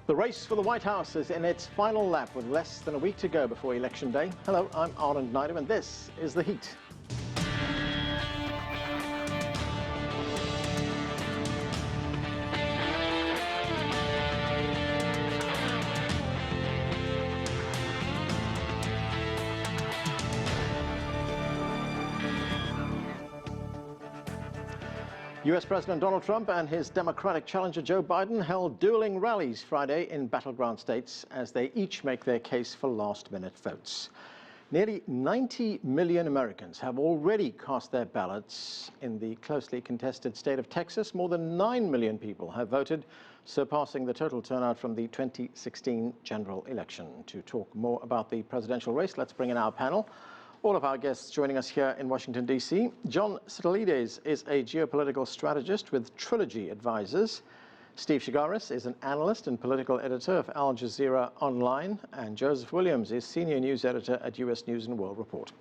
The race for the White House is in its final lap with less than a week to go before Election Day. Hello, I'm Arnold Naidu, and this is The Heat. US President Donald Trump and his Democratic challenger Joe Biden held dueling rallies Friday in battleground states as they each make their case for last-minute votes. Nearly 90 million Americans have already cast their ballots in the closely contested state of Texas. More than 9 million people have voted, surpassing the total turnout from the 2016 general election. To talk more about the presidential race, let's bring in our panel. All of our guests joining us here in Washington, D.C. John Sitilides is a geopolitical strategist with Trilogy Advisors. Steve Chaggaris is an analyst and political editor of Al Jazeera Online. And Joseph Williams is senior news editor at U.S. News and World Report.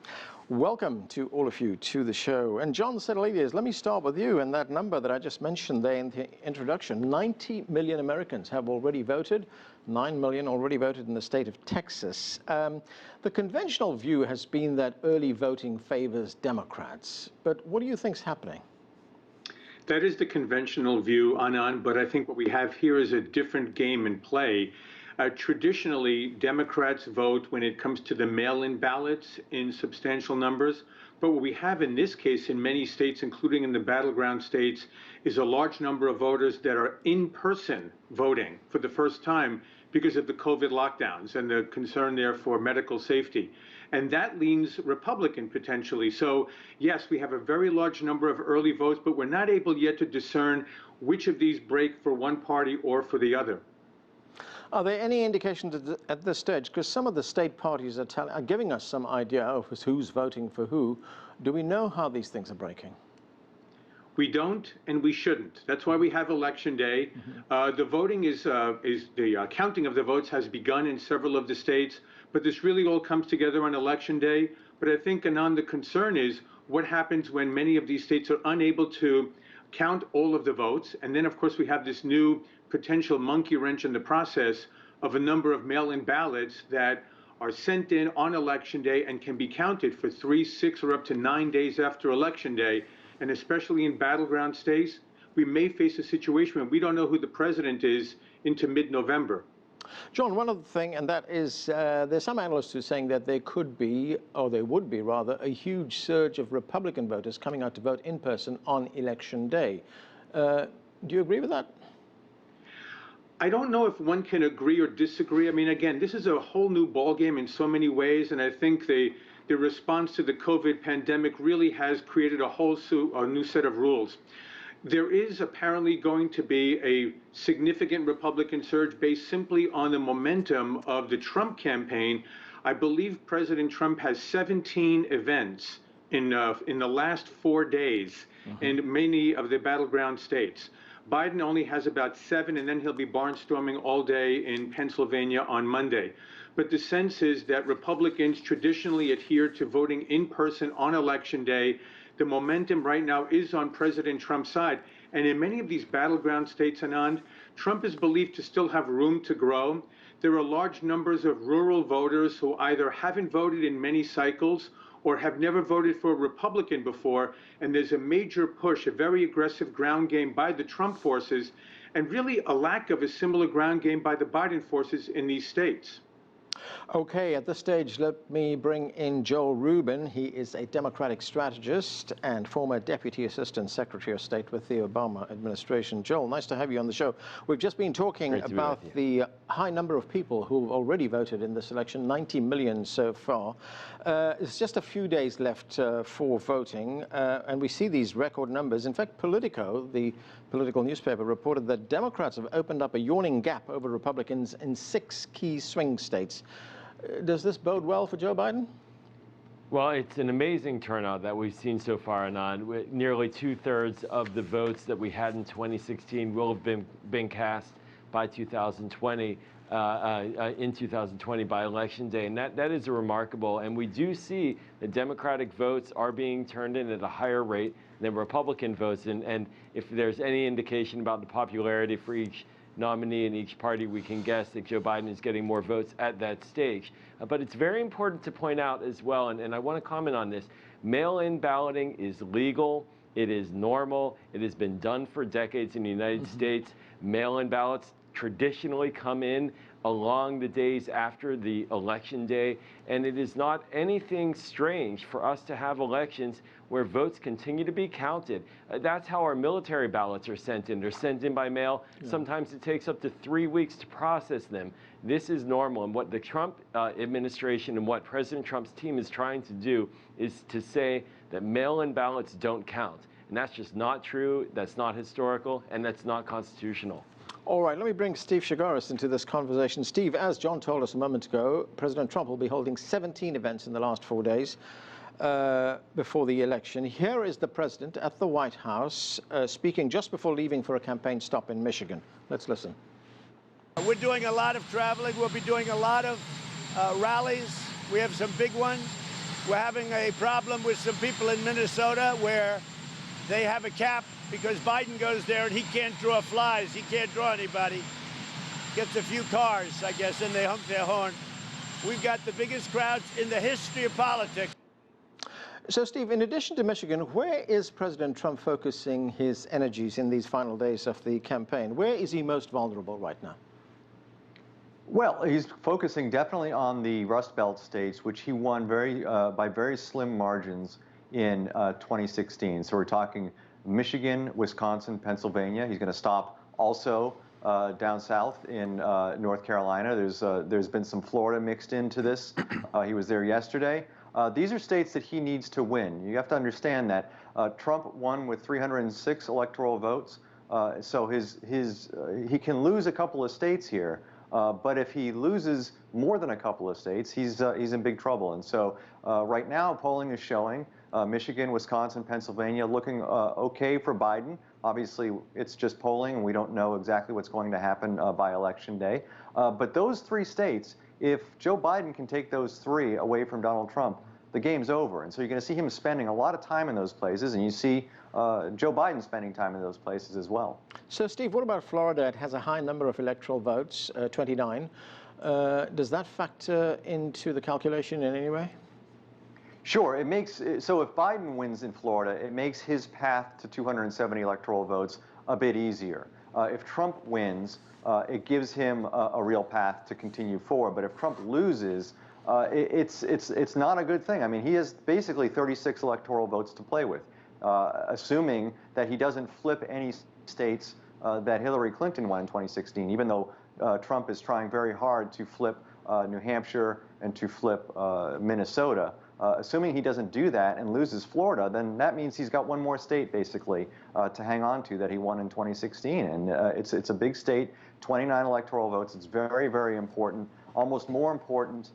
Welcome to all of you to the show. And John Sitilides, let me start with you. And that number that I just mentioned there in the introduction, 90 million Americans have already voted. 9 million already voted in the state of Texas. The conventional view has been that early voting favors Democrats. But what do you think is happening? That is the conventional view, Anand, but I think what we have here is a different game in play. Traditionally, Democrats vote when it comes to the mail-in ballots in substantial numbers. But what we have in this case in many states, including in the battleground states, is a large number of voters that are in-person voting for the first time because of the COVID lockdowns and the concern there for medical safety. And that leans Republican potentially. So yes, we have a very large number of early votes, but we're not able yet to discern which of these break for one party or for the other. Are there any indications at this stage, because some of the state parties are giving us some idea of who's voting for who, do we know how these things are breaking? We don't, and we shouldn't. That's why we have Election Day. The voting the counting of the votes has begun in several of the states, but this really all comes together on Election Day. But I think, Anand, the concern is what happens when many of these states are unable to count all of the votes. And then, of course, we have this new potential monkey wrench in the process of a number of mail-in ballots that are sent in on Election Day and can be counted for 3, 6, or up to 9 days after Election Day. And especially in battleground states, we may face a situation where we don't know who the president is into mid-November. John, one other thing, and that is there's some analysts who are saying that there could be, or there would be rather, a huge surge of Republican voters coming out to vote in person on Election Day. Do you agree with that? I don't know if one can agree or disagree. I mean, again, this is a whole new ballgame in so many ways, and I think the response to the COVID pandemic really has created a new set of rules. There is apparently going to be a significant Republican surge based simply on the momentum of the Trump campaign. I believe President Trump has 17 events in the last 4 days in many of the battleground states. Biden only has about 7, and then he'll be barnstorming all day in Pennsylvania on Monday. But the sense is that Republicans traditionally adhere to voting in person on Election Day. The momentum right now is on President Trump's side. And in many of these battleground states, Anand, Trump is believed to still have room to grow. There are large numbers of rural voters who either haven't voted in many cycles or have never voted for a Republican before. And there's a major push, a very aggressive ground game by the Trump forces, and really a lack of a similar ground game by the Biden forces in these states. Okay, at this stage, let me bring in Joel Rubin. He is a Democratic strategist and former Deputy Assistant Secretary of State with the Obama administration. Joel, nice to have you on the show. We've just been talking about the high number of people who've already voted in this election, 90 million so far. It's just a few days left for voting, and we see these record numbers. In fact, Politico, the political newspaper, reported that Democrats have opened up a yawning gap over Republicans in 6 key swing states. Does this bode well for Joe Biden? Well, it's an amazing turnout that we've seen so far, Anand. Nearly 2/3 of the votes that we had in 2016 will have been cast by 2020, in 2020 by Election Day. And that is remarkable. And we do see the Democratic votes are being turned in at a higher rate than Republican votes. And if there's any indication about the popularity for each nominee in each party, we can guess that Joe Biden is getting more votes at that stage. But it's very important to point out as well, and I want to comment on this, mail-in balloting is legal. It is normal. It has been done for decades in the United States. Mail-in ballots traditionally come in along the days after the election day, and it is not anything strange for us to have elections where votes continue to be counted. That's how our military ballots are sent in. They're sent in by mail. Sometimes it takes up to 3 weeks to process them. This is normal, and what the Trump administration and what President Trump's team is trying to do is to say that mail-in ballots don't count. And that's just not true, that's not historical, and that's not constitutional. All right, let me bring Steve Chaggaris into this conversation. Steve, as John told us a moment ago, President Trump will be holding 17 events in the last 4 days before the election. Here is the president at the White House speaking just before leaving for a campaign stop in Michigan. Let's listen. We're doing a lot of traveling. We'll be doing a lot of rallies. We have some big ones. We're having a problem with some people in Minnesota where they have a cap because Biden goes there and he can't draw flies. He can't draw anybody. Gets a few cars, I guess, and they honk their horn. We've got the biggest crowds in the history of politics. So, Steve, in addition to Michigan, where is President Trump focusing his energies in these final days of the campaign? Where is he most vulnerable right now? Well, he's focusing definitely on the Rust Belt states, which he won by very slim margins in 2016. So we're talking Michigan, Wisconsin, Pennsylvania. He's going to stop also down south in North Carolina. There's been some Florida mixed into this. He was there yesterday. These are states that he needs to win. You have to understand that Trump won with 306 electoral votes. So he can lose a couple of states here. But if he loses more than a couple of states, he's in big trouble. And so right now, polling is showing Michigan, Wisconsin, Pennsylvania looking okay for Biden. Obviously, it's just polling, and we don't know exactly what's going to happen by Election Day. But those 3 states, if Joe Biden can take those 3 away from Donald Trump, the game's over. And so you're going to see him spending a lot of time in those places, and you see Joe Biden spending time in those places as well. So, Steve, what about Florida? It has a high number of electoral votes, 29. Does that factor into the calculation in any way? Sure. So if Biden wins in Florida, it makes his path to 270 electoral votes a bit easier. If Trump wins, it gives him a real path to continue forward. But if Trump loses, it's not a good thing. I mean, he has basically 36 electoral votes to play with, assuming that he doesn't flip any states that Hillary Clinton won in 2016, even though Trump is trying very hard to flip New Hampshire and to flip Minnesota. Assuming he doesn't do that and loses Florida, then that means he's got one more state, basically, to hang on to that he won in 2016. And it's a big state, 29 electoral votes. It's very, very important, almost more important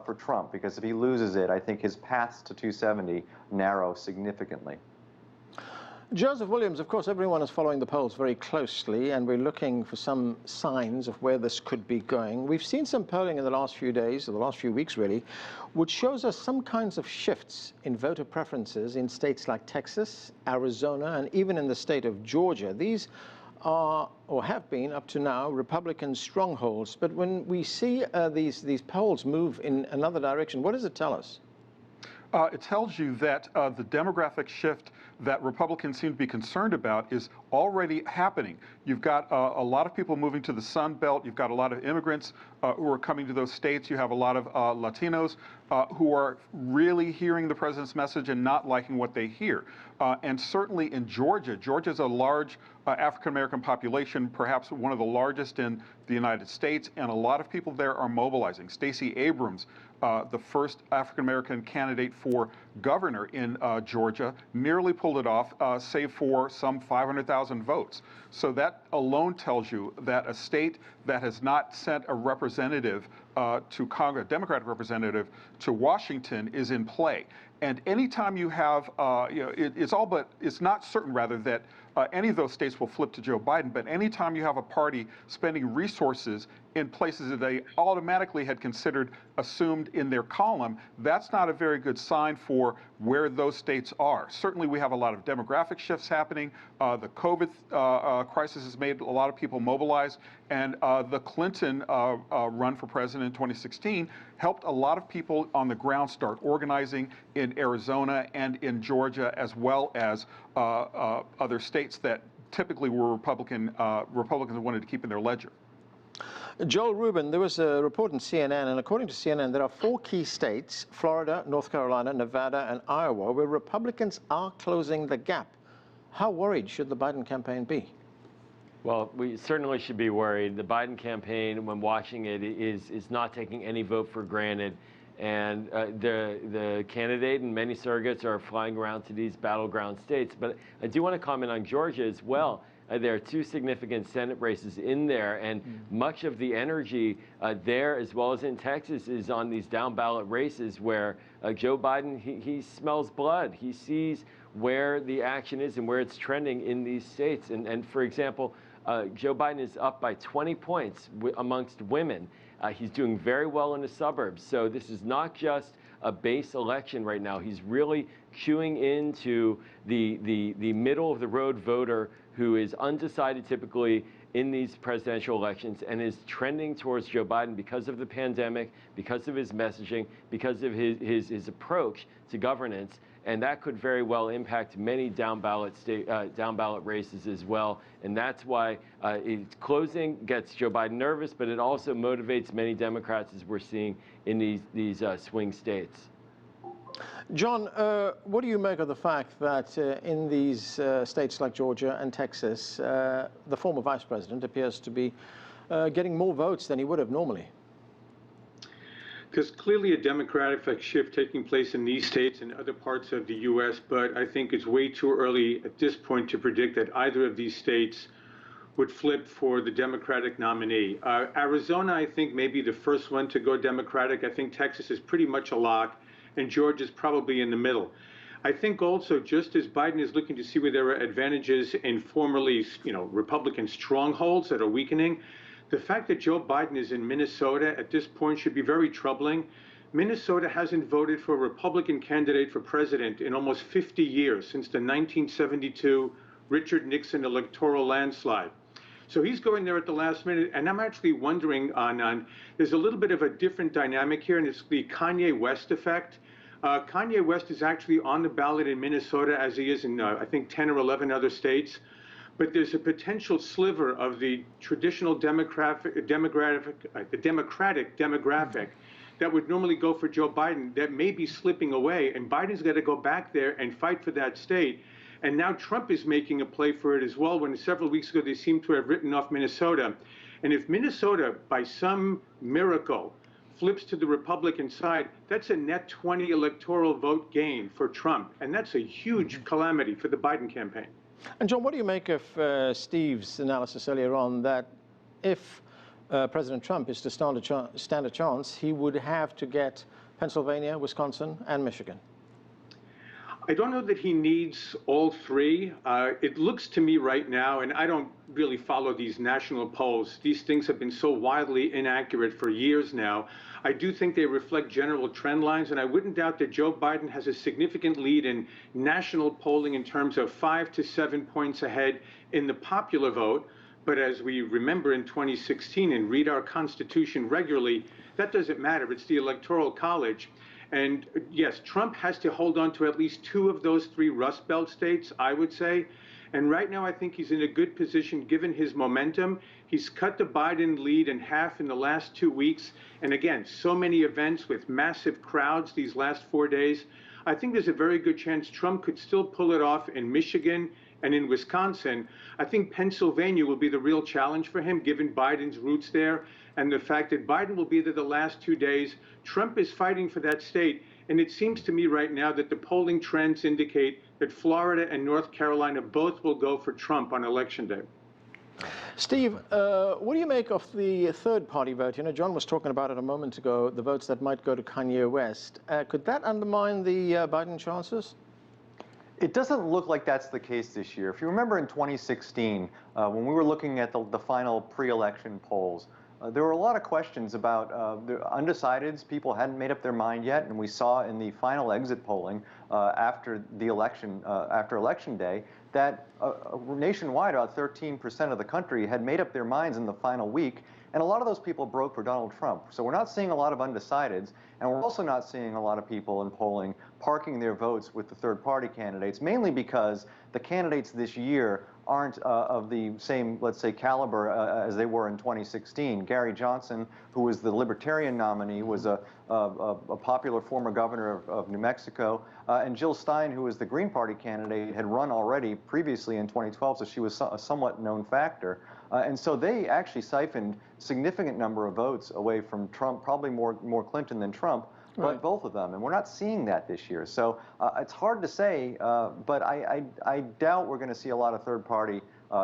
for Trump, because if he loses it, I think his paths to 270 narrow significantly. Joseph Williams, of course, everyone is following the polls very closely, and we're looking for some signs of where this could be going. We've seen some polling in the last few days, or the last few weeks really, which shows us some kinds of shifts in voter preferences in states like Texas, Arizona, and even in the state of Georgia. These are, or have been up to now, Republican strongholds. But when we see these polls move in another direction, what does it tell us? It tells you that the demographic shift that Republicans seem to be concerned about is already happening. You've got a lot of people moving to the Sun Belt. You've got a lot of immigrants who are coming to those states. You have a lot of Latinos who are really hearing the president's message and not liking what they hear. And certainly in Georgia, Georgia's a large African-American population, perhaps one of the largest in the United States, and a lot of people there are mobilizing. Stacey Abrams, the first African-American candidate for governor in Georgia, nearly pulled it off, save for some 500,000 votes. So that alone tells you that a state that has not sent a representative to Congress, a Democratic representative to Washington, is in play. And anytime you have, it's not certain rather that any of those states will flip to Joe Biden, but anytime you have a party spending resources in places that they automatically had considered assumed in their column, that's not a very good sign for where those states are. Certainly, we have a lot of demographic shifts happening. The COVID crisis has made a lot of people mobilize, and the Clinton run for president in 2016 helped a lot of people on the ground start organizing in Arizona and in Georgia, as well as other states that typically were Republicans wanted to keep in their ledger. Joel Rubin, there was a report in CNN, and according to CNN, there are 4 key states, Florida, North Carolina, Nevada, and Iowa, where Republicans are closing the gap. How worried should the Biden campaign be? Well, we certainly should be worried. The Biden campaign, when watching it, is not taking any vote for granted. And the candidate and many surrogates are flying around to these battleground states. But I do want to comment on Georgia as well. There are 2 significant Senate races in there, and much of the energy there, as well as in Texas, is on these down ballot races where Joe Biden, he smells blood. He sees where the action is and where it's trending in these states. And for example, Joe Biden is up by 20 points amongst women. He's doing very well in the suburbs. So this is not just a base election right now. He's really queuing into the middle of the road voter who is undecided typically in these presidential elections and is trending towards Joe Biden because of the pandemic, because of his messaging, because of his approach to governance. And that could very well impact many down ballot races as well. And that's why it's closing gets Joe Biden nervous, but it also motivates many Democrats, as we're seeing in these swing states. John, what do you make of the fact that in these states like Georgia and Texas, the former vice president appears to be getting more votes than he would have normally? There's clearly a demographic shift taking place in these states and other parts of the U.S., but I think it's way too early at this point to predict that either of these states would flip for the Democratic nominee. Arizona, I think, may be the first one to go Democratic. I think Texas is pretty much a lock, and Georgia's probably in the middle. I think also, just as Biden is looking to see where there are advantages in formerly, Republican strongholds that are weakening, the fact that Joe Biden is in Minnesota at this point should be very troubling. Minnesota hasn't voted for a Republican candidate for president in almost 50 years, since the 1972 Richard Nixon electoral landslide. So he's going there at the last minute, and I'm actually wondering there's a little bit of a different dynamic here, and it's the Kanye West effect. Kanye West is actually on the ballot in Minnesota, as he is in, I think, 10 or 11 other states. But there's a potential sliver of the traditional democratic demographic that would normally go for Joe Biden that may be slipping away, and Biden's got to go back there and fight for that state. And now Trump is making a play for it as well, when several weeks ago they seem to have written off Minnesota. And if Minnesota, by some miracle, flips to the Republican side, that's a net 20 electoral vote gain for Trump. And that's a huge calamity for the Biden campaign. And John, what do you make of Steve's analysis earlier on that if President Trump is to stand a chance, he would have to get Pennsylvania, Wisconsin, and Michigan? I don't know that he needs all 3. It looks to me right now, and I don't really follow these national polls. These things have been so wildly inaccurate for years now. I do think they reflect general trend lines, and I wouldn't doubt that Joe Biden has a significant lead in national polling in terms of 5 to 7 points ahead in the popular vote. But as we remember in 2016 and read our Constitution regularly, that doesn't matter. It's the Electoral College. And yes, Trump has to hold on to at least 2 of those 3 Rust Belt states, I would say. And right now, I think he's in a good position given his momentum. He's cut the Biden lead in half in the last 2 weeks. And again, so many events with massive crowds these last 4 days. I think there's a very good chance Trump could still pull it off in Michigan and in Wisconsin. I think Pennsylvania will be the real challenge for him, given Biden's roots there. And the fact that Biden will be there the last 2 days, Trump is fighting for that state. And it seems to me right now that the polling trends indicate that Florida and North Carolina both will go for Trump on Election Day. Steve, what do you make of the third-party vote? John was talking about it a moment ago, the votes that might go to Kanye West. Could that undermine the Biden chances? It doesn't look like that's the case this year. If you remember in 2016, when we were looking at the final pre-election polls, there were a lot of questions about the undecideds. People hadn't made up their mind yet, and we saw in the final exit polling after the election, after Election Day, that nationwide about 13% of the country had made up their minds in the final week, and a lot of those people broke for Donald Trump. So we're not seeing a lot of undecideds, and we're also not seeing a lot of people in polling parking their votes with the third-party candidates, mainly because the candidates this year aren't of the same, let's say, caliber as they were in 2016. Gary Johnson, who was the Libertarian nominee, was a popular former governor of New Mexico, and Jill Stein, who was the Green Party candidate, had run already previously in 2012, so she was a somewhat known factor. And so they actually siphoned significant number of votes away from Trump, probably more Clinton than Trump, but right. Both of them. And we're not seeing that this year. So it's hard to say, but I doubt we're going to see a lot of third-party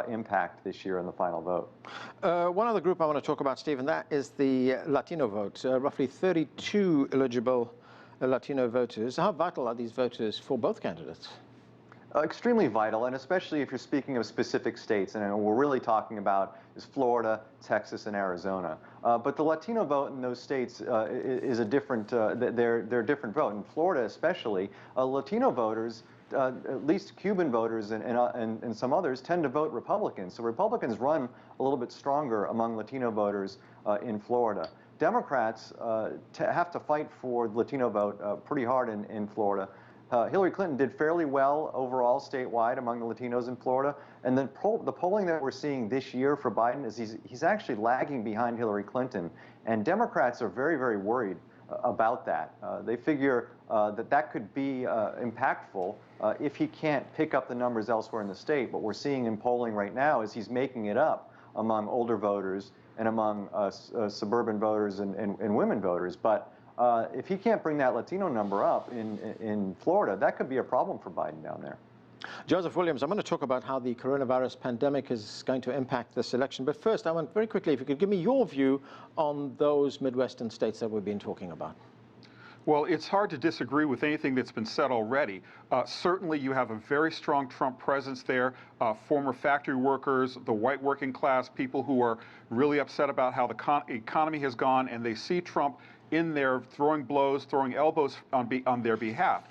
impact this year in the final vote. One other group I want to talk about, Steve, and that is the Latino vote. Roughly 32 eligible Latino voters. How vital are these voters for both candidates? Extremely vital, and especially if you're speaking of specific states, and we're really talking about is Florida, Texas, and Arizona. But the Latino vote in those states is a different, they're a different vote. In Florida especially, Latino voters, at least Cuban voters and some others, tend to vote Republican. So Republicans run a little bit stronger among Latino voters in Florida. Democrats have to fight for the Latino vote pretty hard in Florida. Hillary Clinton did fairly well overall statewide among the Latinos in Florida, and then the polling that we're seeing this year for Biden is he's actually lagging behind Hillary Clinton, and Democrats are very, very worried about that. They figure that could be impactful if he can't pick up the numbers elsewhere in the state. What we're seeing in polling right now is he's making it up among older voters and among suburban voters and women voters, but if he can't bring that Latino number up in Florida, that could be a problem for Biden down there. Joseph Williams, I'm going to talk about how the coronavirus pandemic is going to impact this election. But first, I want very quickly, if you could give me your view on those Midwestern states that we've been talking about. Well, it's hard to disagree with anything that's been said already. Certainly, you have a very strong Trump presence there. Former factory workers, the white working class, people who are really upset about how the economy has gone, and they see Trump in there throwing blows, throwing elbows on their behalf.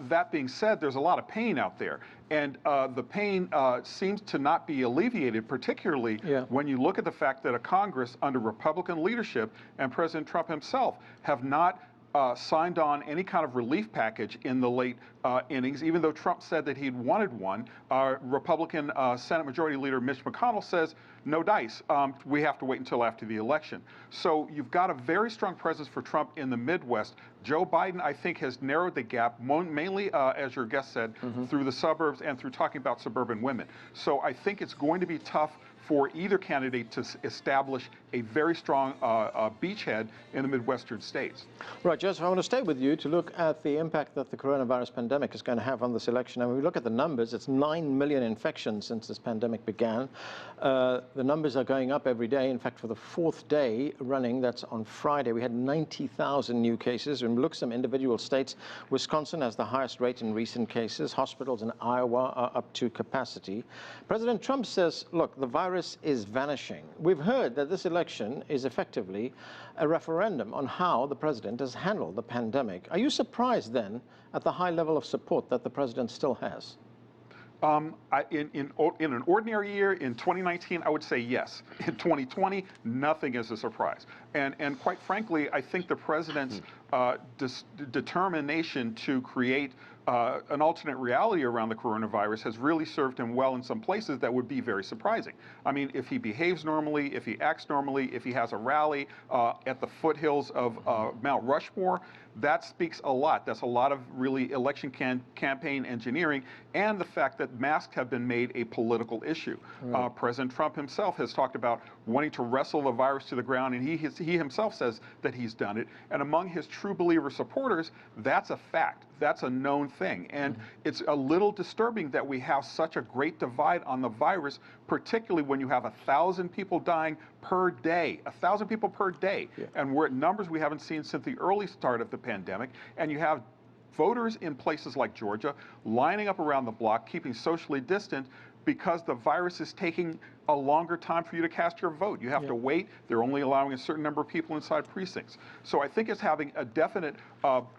That being said, there's a lot of pain out there, and the pain seems to not be alleviated, particularly when you look at the fact that a Congress under Republican leadership and President Trump himself have not signed on any kind of relief package in the late innings, even though Trump said that he'd wanted one. Republican Senate Majority Leader Mitch McConnell says, no dice. We have to wait until after the election. So you've got a very strong presence for Trump in the Midwest. Joe Biden, I think, has narrowed the gap, mainly, as your guest said, through the suburbs and through talking about suburban women. So I think it's going to be tough for either candidate to establish a very strong beachhead in the Midwestern states. Right, Joseph, I want to stay with you to look at the impact that the coronavirus pandemic is going to have on this election. And when we look at the numbers, it's 9 million infections since this pandemic began. The numbers are going up every day. In fact, for the fourth day running, that's on Friday, we had 90,000 new cases. When we look at some individual states, Wisconsin has the highest rate in recent cases. Hospitals in Iowa are up to capacity. President Trump says, look, the virus is vanishing. We've heard that this election is effectively a referendum on how the president has handled the pandemic. Are you surprised then at the high level of support that the president still has? In an ordinary year, in 2019, I would say yes. In 2020, nothing is a surprise. And quite frankly, I think the president's determination to create an alternate reality around the coronavirus has really served him well in some places that would be very surprising. I mean, if he behaves normally, if he acts normally, if he has a rally at the foothills of Mount Rushmore, that speaks a lot. That's a lot of really election campaign engineering, and the fact that masks have been made a political issue. Right. President Trump himself has talked about wanting to wrestle the virus to the ground, and he himself says that he's done it. And among his true believer supporters, that's a fact. That's a known thing. And it's a little disturbing that we have such a great divide on the virus, particularly when you have 1,000 people dying per day, 1,000 people per day. Yeah. And we're at numbers we haven't seen since the early start of the pandemic. And you have voters in places like Georgia lining up around the block, keeping socially distant, because the virus is taking a longer time for you to cast your vote. You have to wait. They're only allowing a certain number of people inside precincts. So I think it's having a definite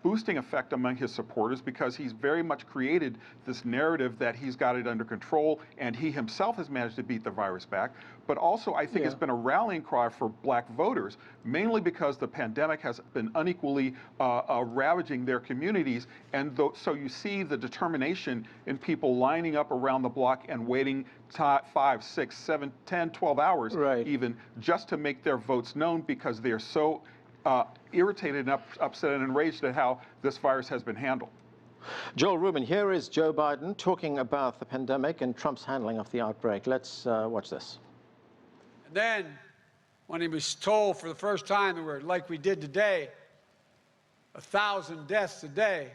boosting effect among his supporters because he's very much created this narrative that he's got it under control and he himself has managed to beat the virus back. But also, I think it's been a rallying cry for black voters, mainly because the pandemic has been unequally ravaging their communities. And so you see the determination in people lining up around the block and waiting 5, 6, 7, 10, 12 hours even just to make their votes known because they're so irritated and upset and enraged at how this virus has been handled. Joel Rubin, here is Joe Biden talking about the pandemic and Trump's handling of the outbreak. Let's watch this. And then, when he was told for the first time that we're like we did today, 1,000 deaths a day,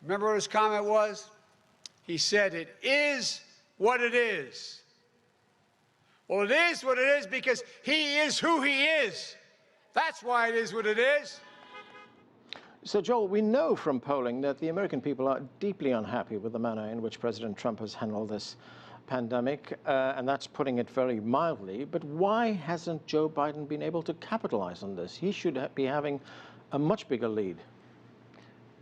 remember what his comment was? He said, "It is what it is." Well, it is what it is because he is who he is. That's why it is what it is. So, Joel, we know from polling that the American people are deeply unhappy with the manner in which President Trump has handled this pandemic, and that's putting it very mildly. But why hasn't Joe Biden been able to capitalize on this? He should be having a much bigger lead.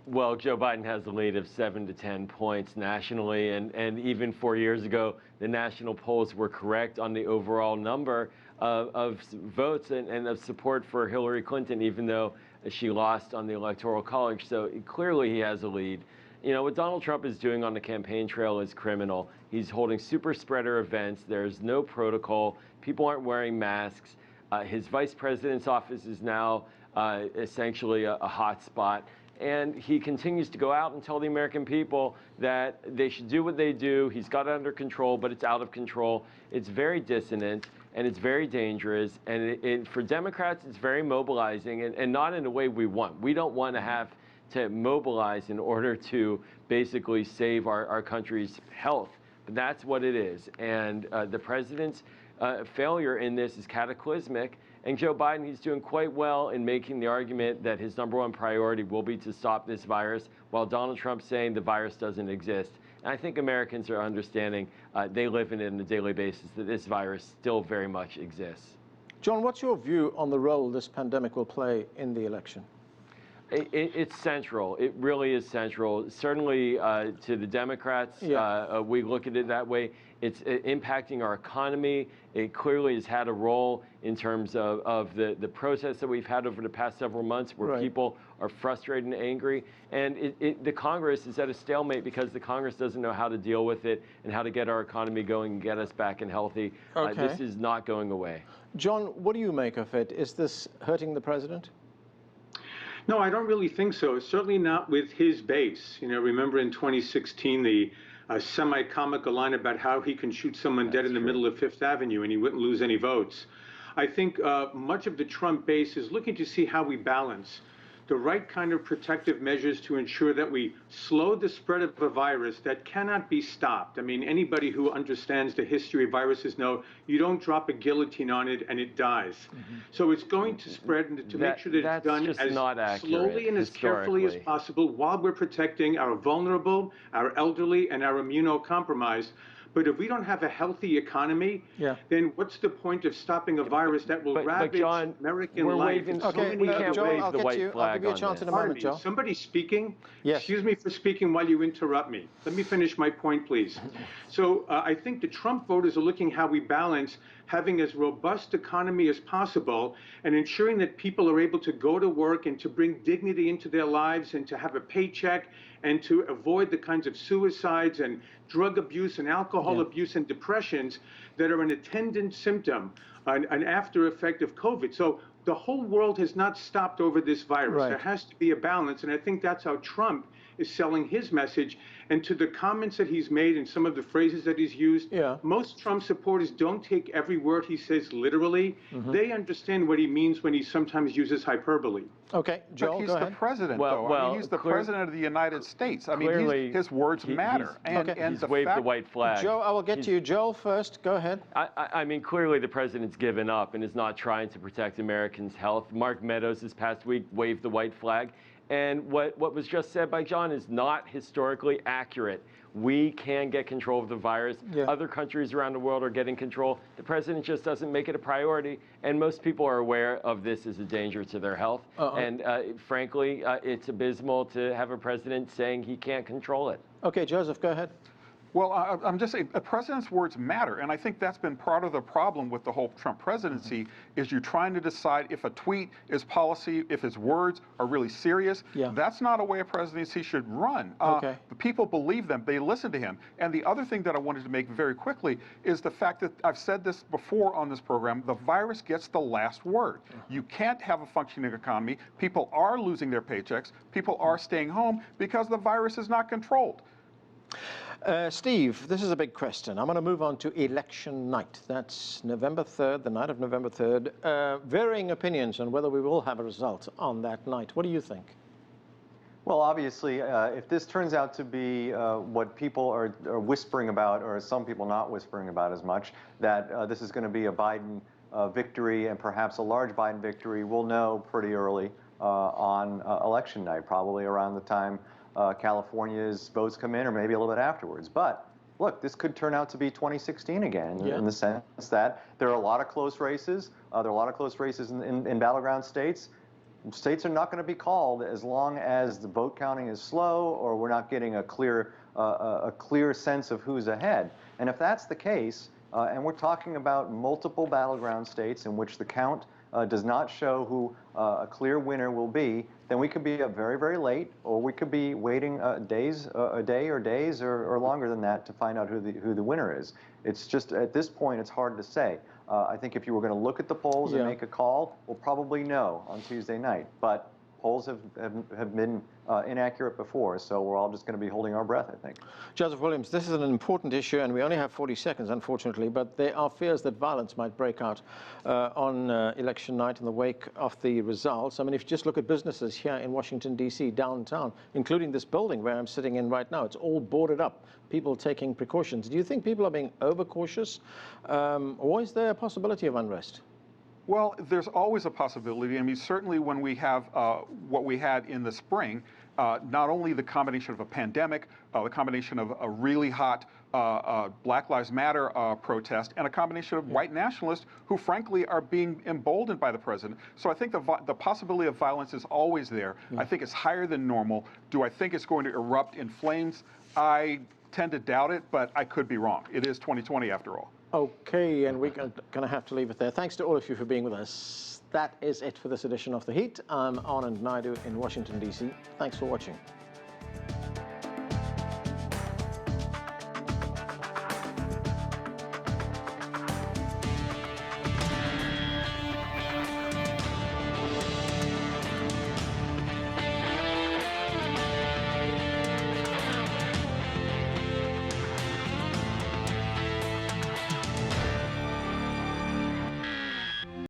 Well, Joe Biden has a lead of 7 to 10 points nationally, and even 4 years ago, the national polls were correct on the overall number of votes and of support for Hillary Clinton, even though she lost on the Electoral College. So clearly he has a lead. You know, what Donald Trump is doing on the campaign trail is criminal. He's holding super spreader events. There's no protocol. People aren't wearing masks. His vice president's office is now essentially a hot spot. And he continues to go out and tell the American people that they should do what they do. He's got it under control, but it's out of control. It's very dissonant, and it's very dangerous. And for Democrats, it's very mobilizing, and not in the way we want. We don't want to have to mobilize in order to basically save our country's health. But that's what it is. And the president's failure in this is cataclysmic. And Joe Biden, he's doing quite well in making the argument that his #1 priority will be to stop this virus, while Donald Trump's saying the virus doesn't exist. And I think Americans are understanding, they live in it on a daily basis, that this virus still very much exists. John, what's your view on the role this pandemic will play in the election? It's central. It really is central. Certainly to the Democrats, we look at it that way. It's impacting our economy. It clearly has had a role in terms of the protests that we've had over the past several months where people are frustrated and angry. And the Congress is at a stalemate because the Congress doesn't know how to deal with it and how to get our economy going and get us back and healthy. This is not going away. John, what do you make of it? Is this hurting the president? No, I don't really think so. Certainly not with his base. You know, remember in 2016, the semi-comical line about how he can shoot someone dead in the middle of Fifth Avenue and he wouldn't lose any votes. I think much of the Trump base is looking to see how we balance the right kind of protective measures to ensure that we slow the spread of a virus that cannot be stopped. I mean, anybody who understands the history of viruses know you don't drop a guillotine on it and it dies. So it's going to spread, and to make sure that it's done as slowly and as carefully as possible while we're protecting our vulnerable, our elderly, and our immunocompromised. But if we don't have a healthy economy, then what's the point of stopping a virus that will ravage American life? We can't wave the white flag. I'll give you a chance in a moment, Joe. Somebody's speaking. Yes. Excuse me for speaking while you interrupt me. Let me finish my point, please. So I think the Trump voters are looking how we balance having as robust economy as possible and ensuring that people are able to go to work and to bring dignity into their lives and to have a paycheck and to avoid the kinds of suicides and drug abuse and alcohol abuse and depressions that are an attendant symptom, an after effect of COVID. So the whole world has not stopped over this virus. There has to be a balance, and I think that's how Trump is selling his message. And to the comments that he's made and some of the phrases that he's used, most Trump supporters don't take every word he says literally. They understand what he means when he sometimes uses hyperbole. Okay, Joel, but he's go the ahead. president, though. I mean, he's the president of the United States. I mean, his words matter. He's waved the white flag. Joe, I will get to you. Joel first. Go ahead. I mean, clearly the president's given up and is not trying to protect Americans' health. Mark Meadows this past week waved the white flag. And what was just said by John is not historically accurate. We can get control of the virus. Yeah. Other countries around the world are getting control. The president just doesn't make it a priority, and most people are aware of this as a danger to their health. And frankly, it's abysmal to have a president saying he can't control it. Okay, Joseph, go ahead. Well, I'm just saying, a president's words matter, and I think that's been part of the problem with the whole Trump presidency, is you're trying to decide if a tweet is policy, if his words are really serious. Yeah. That's not a way a presidency should run. Okay. The people believe them, they listen to him. And the other thing that I wanted to make very quickly is the fact that I've said this before on this program, the virus gets the last word. You can't have a functioning economy. People are losing their paychecks. People are staying home because the virus is not controlled. Steve, this is a big question. I'm going to move on to election night. That's November 3rd, the night of November 3rd. Varying opinions on whether we will have a result on that night. What do you think? Well, obviously, if this turns out to be what people are whispering about, or some people not whispering about as much, that this is going to be a Biden victory and perhaps a large Biden victory, we'll know pretty early on election night, probably around the time California's votes come in, or maybe a little bit afterwards. But look, this could turn out to be 2016 again, in the sense that there are a lot of close races. There are a lot of close races in battleground states. States are not going to be called as long as the vote counting is slow, or we're not getting a clear sense of who's ahead. And if that's the case, and we're talking about multiple battleground states in which the count does not show who a clear winner will be, then we could be up very, very late, or we could be waiting a day or days or longer than that to find out who the winner is. It's just, at this point, it's hard to say. I think if you were going to look at the polls and make a call, we'll probably know on Tuesday night. But polls have been inaccurate before, so we're all just going to be holding our breath, I think. Joseph Williams, this is an important issue, and we only have 40 seconds, unfortunately, but there are fears that violence might break out on election night in the wake of the results. I mean, if you just look at businesses here in Washington, D.C., downtown, including this building where I'm sitting in right now, it's all boarded up, people taking precautions. Do you think people are being overcautious, or is there a possibility of unrest? Well, there's always a possibility. I mean, certainly when we have what we had in the spring, not only the combination of a pandemic, the combination of a really hot Black Lives Matter protest, and a combination of white nationalists who, frankly, are being emboldened by the president. So I think the possibility of violence is always there. I think it's higher than normal. Do I think it's going to erupt in flames? I tend to doubt it, but I could be wrong. It is 2020 after all. Okay, and we're going to have to leave it there. Thanks to all of you for being with us. That is it for this edition of The Heat. I'm Anand Naidu in Washington, D.C. Thanks for watching.